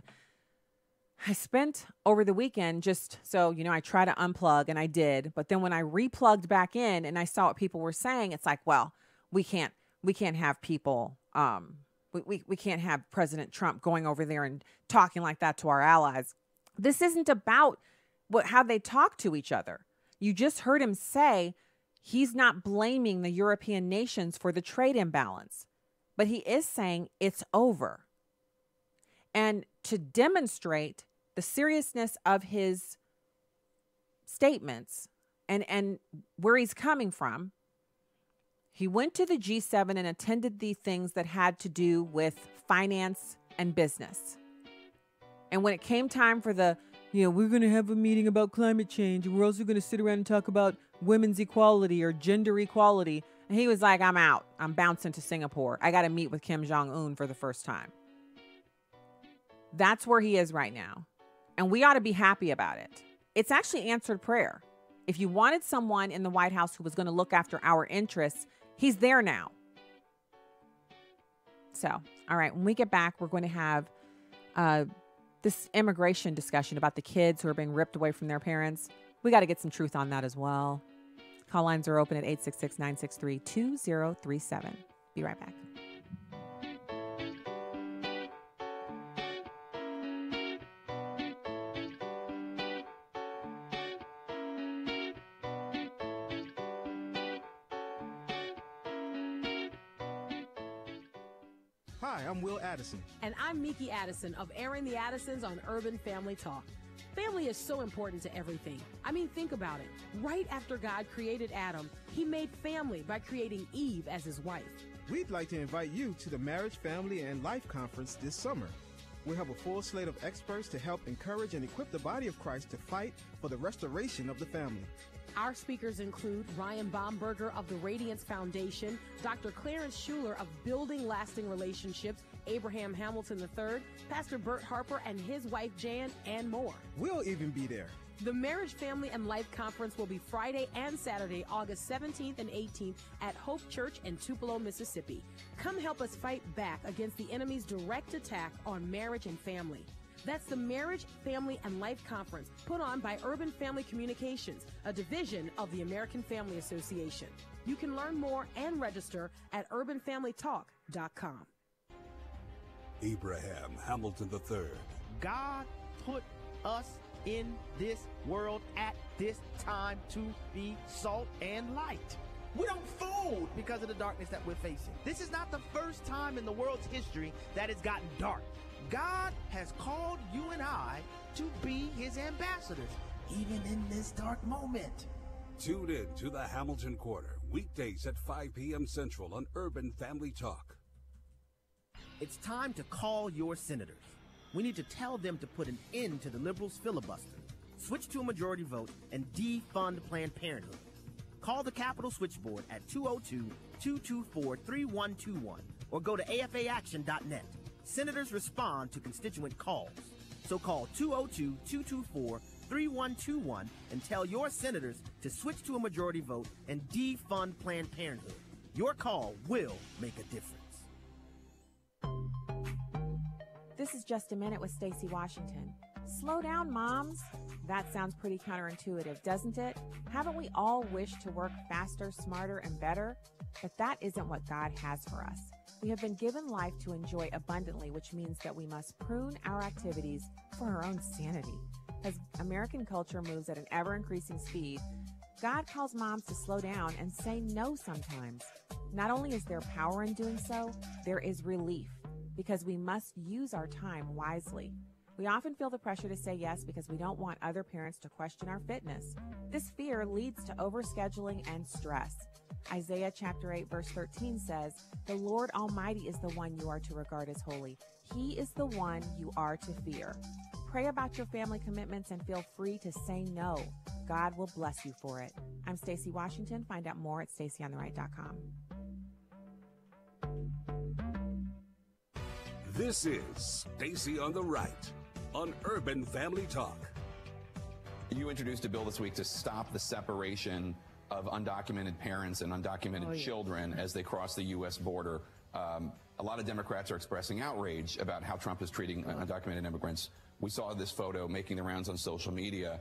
spent over the weekend just so, I try to unplug, and I did. But then when I replugged back in and I saw what people were saying, it's like, well, we can't have people, we can't have President Trump going over there and talking like that to our allies. This isn't about how they talk to each other. You just heard him say he's not blaming the European nations for the trade imbalance, but he is saying it's over. And to demonstrate the seriousness of his statements and where he's coming from, he went to the G7 and attended the things that had to do with finance and business. And when it came time for we're going to have a meeting about climate change, and we're also going to sit around and talk about women's equality or gender equality, and he was like, I'm out. I'm bouncing to Singapore. I got to meet with Kim Jong-un for the first time. That's where he is right now. And we ought to be happy about it. It's actually answered prayer. If you wanted someone in the White House who was going to look after our interests, he's there now. So, all right, when we get back, we're going to have this immigration discussion about the kids who are being ripped away from their parents. We got to get some truth on that as well. Call lines are open at 866-963-2037. Be right back. Hi, I'm Will Addison. And I'm Miki Addison of Airing the Addisons on Urban Family Talk. Family is so important to everything. I mean, think about it. Right after God created Adam, he made family by creating Eve as his wife. We'd like to invite you to the Marriage, Family, and Life Conference this summer. We'll have a full slate of experts to help encourage and equip the body of Christ to fight for the restoration of the family. Our speakers include Ryan Baumberger of the Radiance Foundation, Dr. Clarence Schuler of Building Lasting Relationships, Abraham Hamilton III, Pastor Bert Harper and his wife Jan, and more. We'll even be there. The Marriage, Family, and Life Conference will be Friday and Saturday, August 17th and 18th at Hope Church in Tupelo, Mississippi. Come help us fight back against the enemy's direct attack on marriage and family. That's the Marriage, Family, and Life Conference put on by Urban Family Communications, a division of the American Family Association. You can learn more and register at urbanfamilytalk.com. Abraham Hamilton III. God put us in this world at this time to be salt and light. We don't fold because of the darkness that we're facing. This is not the first time in the world's history that it's gotten dark. God has called you and I to be his ambassadors, even in this dark moment. Tune in to the Hamilton Quarter, weekdays at 5 p.m. Central on Urban Family Talk. It's time to call your senators. We need to tell them to put an end to the liberals' filibuster, switch to a majority vote, and defund Planned Parenthood. Call the Capitol Switchboard at 202-224-3121 or go to afaaction.net. Senators respond to constituent calls. So call 202-224-3121 and tell your senators to switch to a majority vote and defund Planned Parenthood. Your call will make a difference. This is Just a Minute with Stacey Washington. Slow down, moms. That sounds pretty counterintuitive, doesn't it? Haven't we all wished to work faster, smarter, and better? But that isn't what God has for us. We have been given life to enjoy abundantly, which means that we must prune our activities for our own sanity. As American culture moves at an ever-increasing speed, God calls moms to slow down and say no sometimes. Not only is there power in doing so, there is relief, because we must use our time wisely. We often feel the pressure to say yes because we don't want other parents to question our fitness. This fear leads to overscheduling and stress. Isaiah chapter 8 verse 13 says, "The Lord Almighty is the one you are to regard as holy. He is the one you are to fear." Pray about your family commitments and feel free to say no. God will bless you for it. I'm Stacey Washington. Find out more at staceyontheright.com. This is Stacey on the Right on Urban Family Talk. You introduced a bill this week to stop the separation of undocumented parents and undocumented children as they cross the U.S. border. A lot of Democrats are expressing outrage about how Trump is treating undocumented immigrants. We saw this photo making the rounds on social media.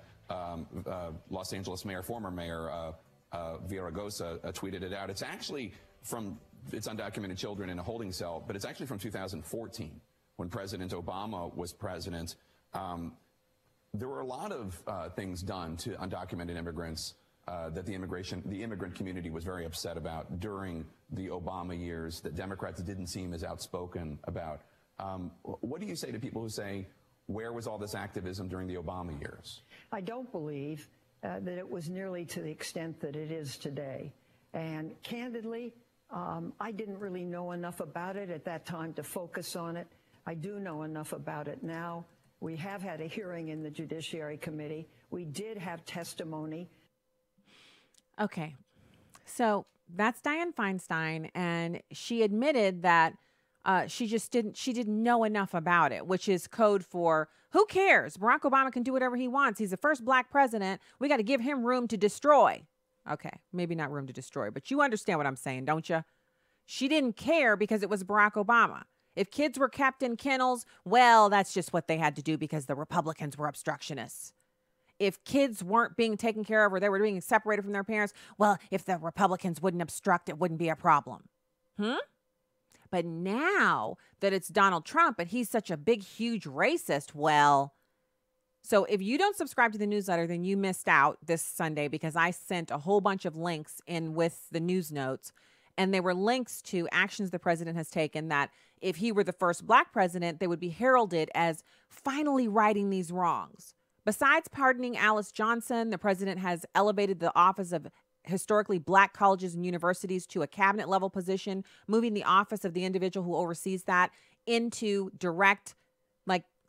Los Angeles mayor, former mayor Villaraigosa tweeted it out. It's actually from it's undocumented children in a holding cell, but it's actually from 2014 when President Obama was president. There were a lot of things done to undocumented immigrants that the immigrant community was very upset about during the Obama years that Democrats didn't seem as outspoken about. What do you say to people who say, where was all this activism during the Obama years? I don't believe that it was nearly to the extent that it is today. And candidly, I didn't really know enough about it at that time to focus on it. I do know enough about it now. We have had a hearing in the Judiciary Committee. We did have testimony. Okay, so that's Dianne Feinstein, and she admitted that she didn't know enough about it, which is code for who cares? Barack Obama can do whatever he wants. He's the first black president. We got to give him room to destroy. Okay, maybe not room to destroy, but you understand what I'm saying, don't you? She didn't care because it was Barack Obama. If kids were kept in kennels, well, that's just what they had to do because the Republicans were obstructionists. If kids weren't being taken care of or they were being separated from their parents, well, if the Republicans wouldn't obstruct, it wouldn't be a problem. But now that it's Donald Trump and he's such a big, huge racist, well, so if you don't subscribe to the newsletter, then you missed out this Sunday because I sent a whole bunch of links in with the news notes, and they were links to actions the president has taken that if he were the first black president, they would be heralded as finally righting these wrongs. Besides pardoning Alice Johnson, the president has elevated the office of historically black colleges and universities to a cabinet level position, moving the office of the individual who oversees that into direct,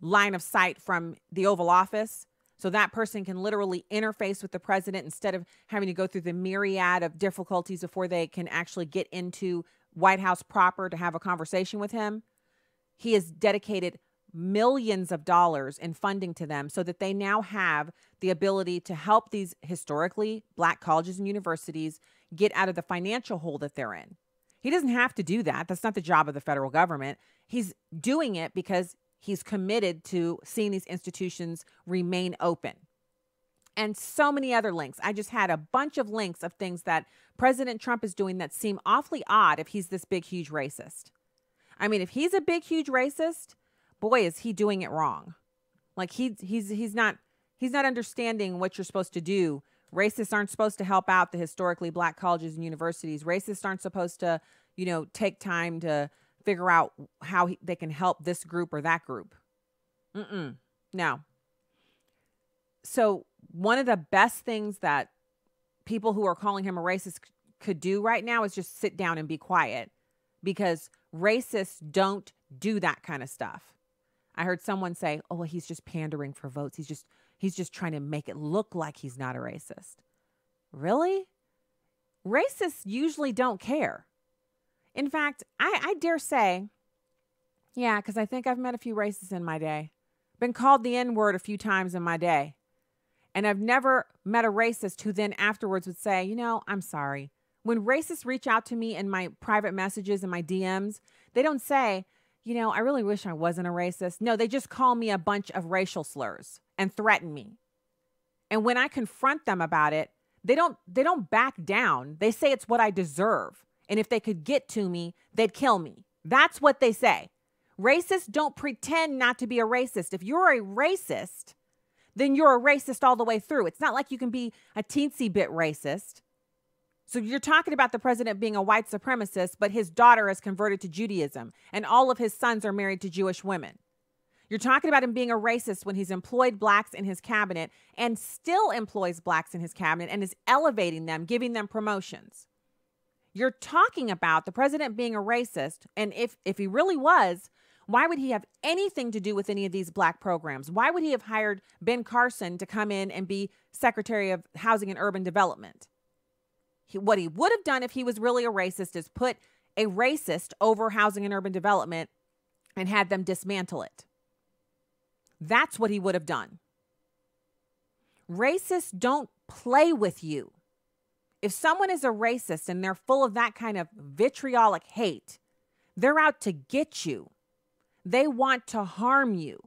line of sight from the Oval Office. So that person can literally interface with the president instead of having to go through the myriad of difficulties before they can actually get into White House proper to have a conversation with him. He has dedicated millions of dollars in funding to them so that they now have the ability to help these historically black colleges and universities get out of the financial hole that they're in. He doesn't have to do that. That's not the job of the federal government. He's doing it because he's committed to seeing these institutions remain open. And so many other links. I just had a bunch of links of things that President Trump is doing that seem awfully odd if he's this big, huge racist. I mean, if he's a big, huge racist, boy, is he doing it wrong. He's not He's not understanding what you're supposed to do. Racists aren't supposed to help out the historically black colleges and universities. Racists aren't supposed to, take time to figure out how they can help this group or that group. No. So one of the best things that people who are calling him a racist could do right now is just sit down and be quiet, because racists don't do that kind of stuff. I heard someone say, oh, well, he's just pandering for votes. He's just trying to make it look like he's not a racist. Really? Racists usually don't care. In fact, I dare say, yeah, because I think I've met a few racists in my day. Been called the N-word a few times in my day. And I've never met a racist who then afterwards would say, I'm sorry. When racists reach out to me in my private messages and my DMs, they don't say, I really wish I wasn't a racist. No, they just call me a bunch of racial slurs and threaten me. And when I confront them about it, they don't back down. They say it's what I deserve. And if they could get to me, they'd kill me. That's what they say. Racists don't pretend not to be a racist. If you're a racist, then you're a racist all the way through. It's not like you can be a teensy bit racist. So you're talking about the president being a white supremacist, but his daughter has converted to Judaism and all of his sons are married to Jewish women. You're talking about him being a racist when he's employed blacks in his cabinet and still employs blacks in his cabinet and is elevating them, giving them promotions. You're talking about the president being a racist, and if he really was, why would he have anything to do with any of these black programs? Why would he have hired Ben Carson to come in and be Secretary of Housing and Urban Development? What he would have done if he was really a racist is put a racist over Housing and Urban Development and had them dismantle it. That's what he would have done. Racists don't play with you. If someone is a racist and they're full of that kind of vitriolic hate, they're out to get you. They want to harm you.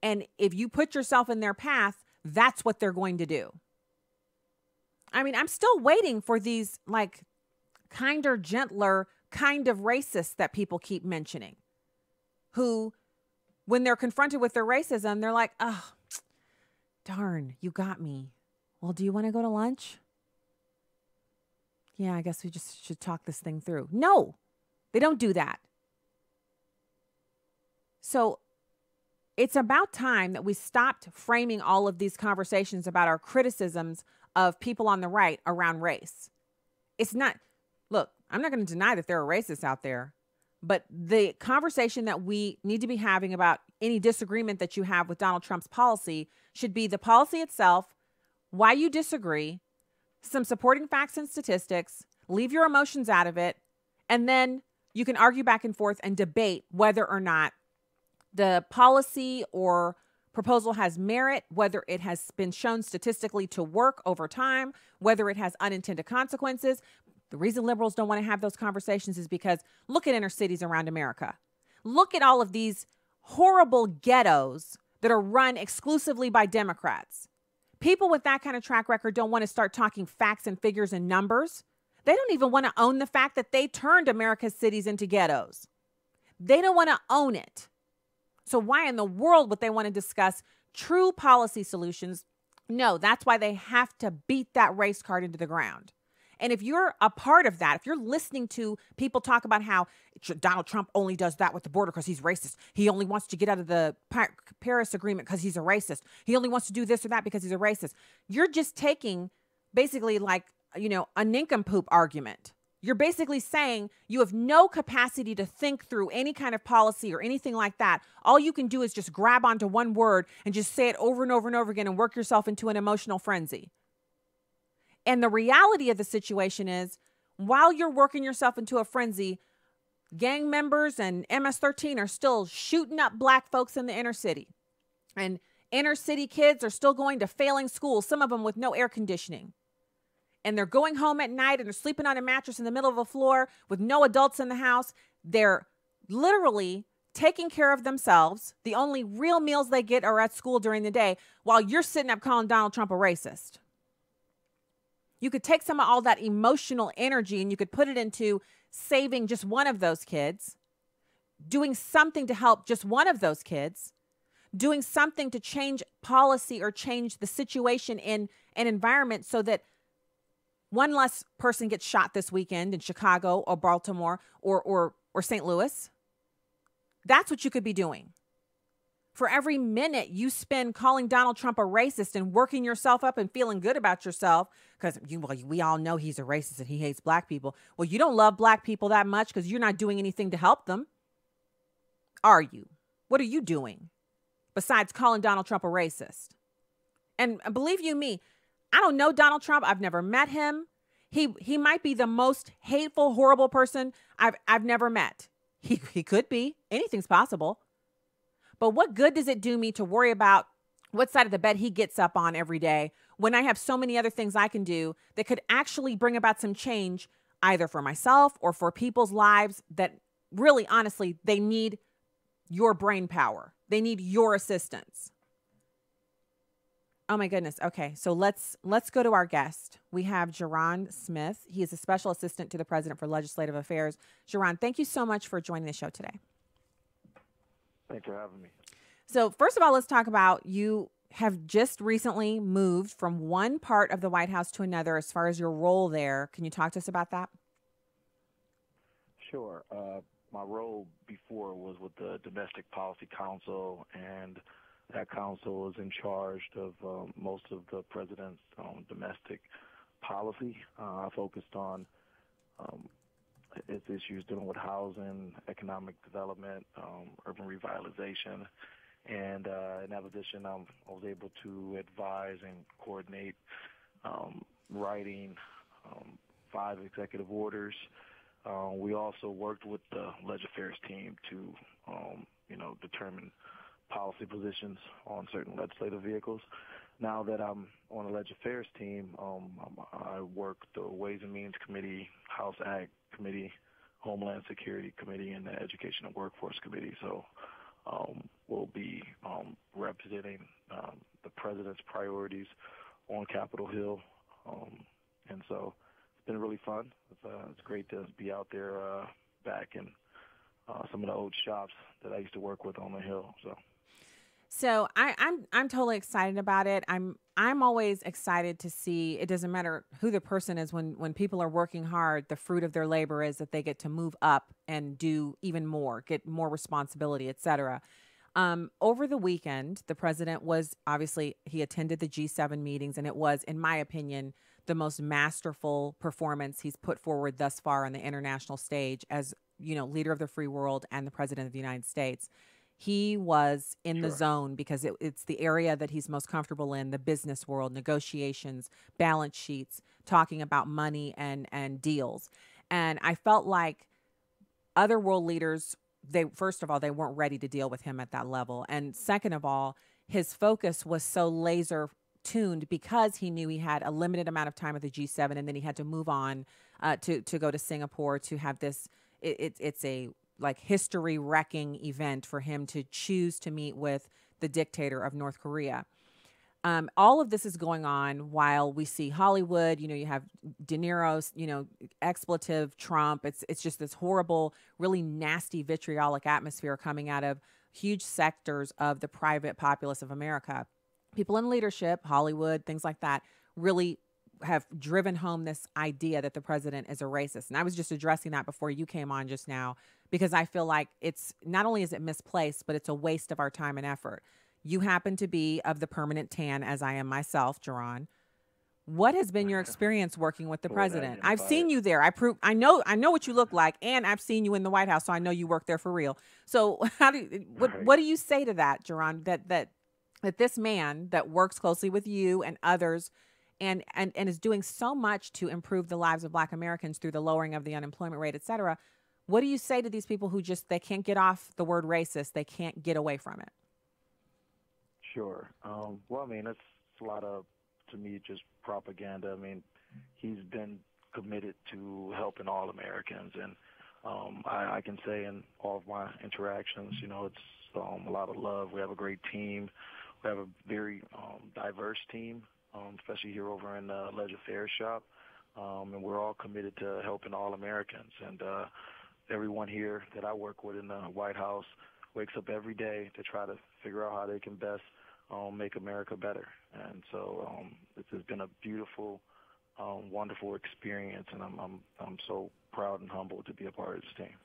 And if you put yourself in their path, that's what they're going to do. I mean, I'm still waiting for these kinder, gentler kind of racists that people keep mentioning, who, when they're confronted with their racism, they're like, oh, darn, you got me. Well, do you want to go to lunch? Yeah, I guess we just should talk this thing through. No, they don't do that. So it's about time that we stopped framing all of these conversations about our criticisms of people on the right around race. It's not, look, I'm not going to deny that there are racists out there, but the conversation that we need to be having about any disagreement that you have with Donald Trump's policy should be the policy itself, why you disagree, some supporting facts and statistics, leave your emotions out of it, and then you can argue back and forth and debate whether or not the policy or proposal has merit, whether it has been shown statistically to work over time, whether it has unintended consequences. The reason liberals don't want to have those conversations is because look at inner cities around America. Look at all of these horrible ghettos that are run exclusively by Democrats. People with that kind of track record don't want to start talking facts and figures and numbers. They don't even want to own the fact that they turned America's cities into ghettos. They don't want to own it. So why in the world would they want to discuss true policy solutions? No, that's why they have to beat that race card into the ground. And if you're a part of that, if you're listening to people talk about how Donald Trump only does that with the border because he's racist. He only wants to get out of the Paris Agreement because he's a racist. He only wants to do this or that because he's a racist. You're just taking basically a nincompoop argument. You're basically saying you have no capacity to think through any kind of policy or anything like that. All you can do is just grab onto one word and just say it over and over and over again and work yourself into an emotional frenzy. And the reality of the situation is, while you're working yourself into a frenzy, gang members and MS-13 are still shooting up black folks in the inner city. And inner city kids are still going to failing schools, some of them with no air conditioning. And they're going home at night and they're sleeping on a mattress in the middle of a floor with no adults in the house. They're literally taking care of themselves. The only real meals they get are at school during the day while you're sitting up calling Donald Trump a racist. You could take some of all that emotional energy and you could put it into saving just one of those kids, doing something to help just one of those kids, doing something to change policy or change the situation in an environment so that one less person gets shot this weekend in Chicago or Baltimore or St. Louis. That's what you could be doing. For every minute you spend calling Donald Trump a racist and working yourself up and feeling good about yourself, because we all know he's a racist and he hates black people. Well, you don't love black people that much because you're not doing anything to help them. Are you? What are you doing besides calling Donald Trump a racist? And believe you me, I don't know Donald Trump. I've never met him. He might be the most hateful, horrible person I've never met. He could be. Anything's possible. But what good does it do me to worry about what side of the bed he gets up on every day when I have so many other things I can do that could actually bring about some change either for myself or for people's lives that really, honestly, they need your brain power. They need your assistance. Oh my goodness. Okay. So let's go to our guest. We have JaRon Smith. He is a special assistant to the president for legislative affairs. JaRon, thank you so much for joining the show today. Thanks for having me. So first of all, let's talk about, you have just recently moved from one part of the White House to another as far as your role there. Can you talk to us about that? Sure. My role before was with the Domestic Policy Council, and that council is in charge of most of the president's domestic policy. I focused on its issues dealing with housing, economic development, urban revitalization, and in that addition, I was able to advise and coordinate writing 5 executive orders. We also worked with the Legislative Affairs team to, determine policy positions on certain legislative vehicles. Now that I'm on the Legislative Affairs team, I work the Ways and Means Committee, House Ag Committee, Homeland Security Committee, and the Education and Workforce Committee. So we'll be representing the president's priorities on Capitol Hill. And so it's been really fun. It's great to be out there back in some of the old shops that I used to work with on the Hill. So I'm totally excited about it. I'm always excited to see, it doesn't matter who the person is, when people are working hard, the fruit of their labor is that they get to move up and do even more, get more responsibility, et cetera. Over the weekend, the president was, obviously, he attended the G7 meetings, and it was, in my opinion, the most masterful performance he's put forward thus far on the international stage as, leader of the free world and the president of the United States. He was in the zone because it's the area that he's most comfortable in, the business world, negotiations, balance sheets, talking about money and deals. And I felt like other world leaders, first of all, they weren't ready to deal with him at that level. And second of all, his focus was so laser tuned because he knew he had a limited amount of time at the G7, and then he had to move on to go to Singapore to have this. It's a history-wrecking event for him to choose to meet with the dictator of North Korea. All of this is going on while we see Hollywood. You have De Niro's, expletive Trump. It's just this horrible, really nasty, vitriolic atmosphere coming out of huge sectors of the private populace of America. People in leadership, Hollywood, things like that, really have driven home this idea that the president is a racist. And I was just addressing that before you came on just now, because I feel like it's not only is it misplaced, but it's a waste of our time and effort. You happen to be of the permanent tan, as I am myself, JaRon. What has been your experience working with the president? I've seen you there. I know what you look like, and I've seen you in the White House, so I know you work there for real. So what do you say to that, JaRon, that this man that works closely with you and others and is doing so much to improve the lives of Black Americans through the lowering of the unemployment rate, et cetera? What do you say to these people who they can't get off the word racist? They can't get away from it. Sure. Well, I mean, it's a lot of, to me, just propaganda. I mean, he's been committed to helping all Americans. And I can say in all of my interactions, it's a lot of love. We have a great team. We have a very diverse team, especially here over in the Legislative Affairs shop. And we're all committed to helping all Americans. And everyone here that I work with in the White House, wakes up every day to try to figure out how they can best make America better. And so this has been a beautiful, wonderful experience, and I'm so proud and humbled to be a part of this team.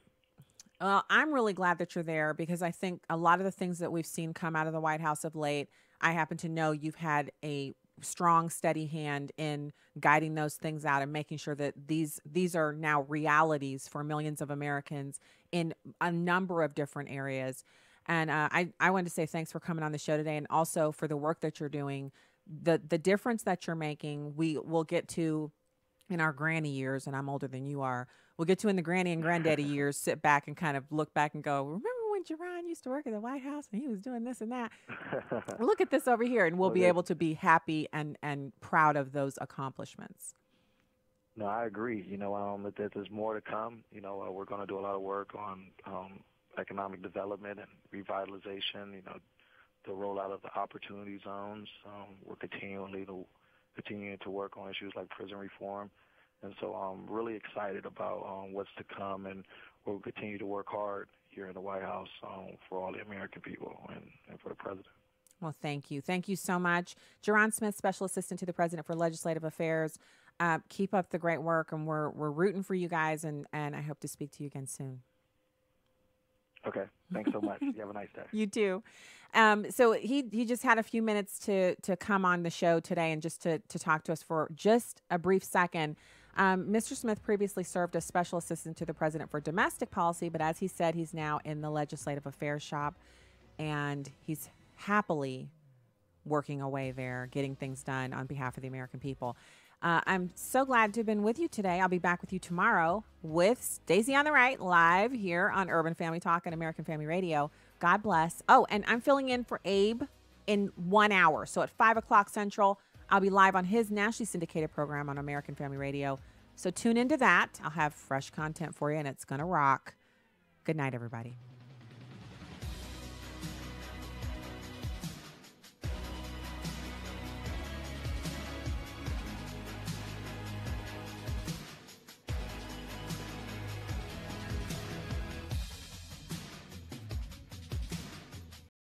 Well, I'm really glad that you're there because I think a lot of the things that we've seen come out of the White House of late, I happen to know you've had a strong, steady hand in guiding those things out and making sure that these are now realities for millions of Americans in a number of different areas. And I wanted to say thanks for coming on the show today, and also for the work that you're doing, the difference that you're making. We will get to in our granny years, and I'm older than you are. We'll get to in the granny and granddaddy years, sit back and kind of look back and go, remember when JaRon used to work at the White House and he was doing this and that? Look at this over here, and we'll be able to be happy and proud of those accomplishments. No, I agree. That there's more to come. We're going to do a lot of work on economic development and revitalization, the rollout of the opportunity zones. We're continuing to work on issues like prison reform. And so I'm really excited about what's to come, and we'll continue to work hard here in the White House for all the American people and for the president. Well, thank you. Thank you so much. JaRon Smith, Special Assistant to the President for Legislative Affairs. Keep up the great work, and we're rooting for you guys, and I hope to speak to you again soon. Okay. Thanks so much. You have a nice day. You too. So he just had a few minutes to come on the show today and just to talk to us for just a brief second. Mr. Smith previously served as Special Assistant to the President for Domestic Policy, but as he said, he's now in the Legislative Affairs shop, and he's happily working away there, getting things done on behalf of the American people. I'm so glad to have been with you today. I'll be back with you tomorrow with Stacey on the Right, live here on Urban Family Talk and American Family Radio. God bless. Oh, and I'm filling in for Abe in 1 hour. So at 5 o'clock Central, I'll be live on his nationally syndicated program on American Family Radio. So tune into that. I'll have fresh content for you, and it's going to rock. Good night, everybody.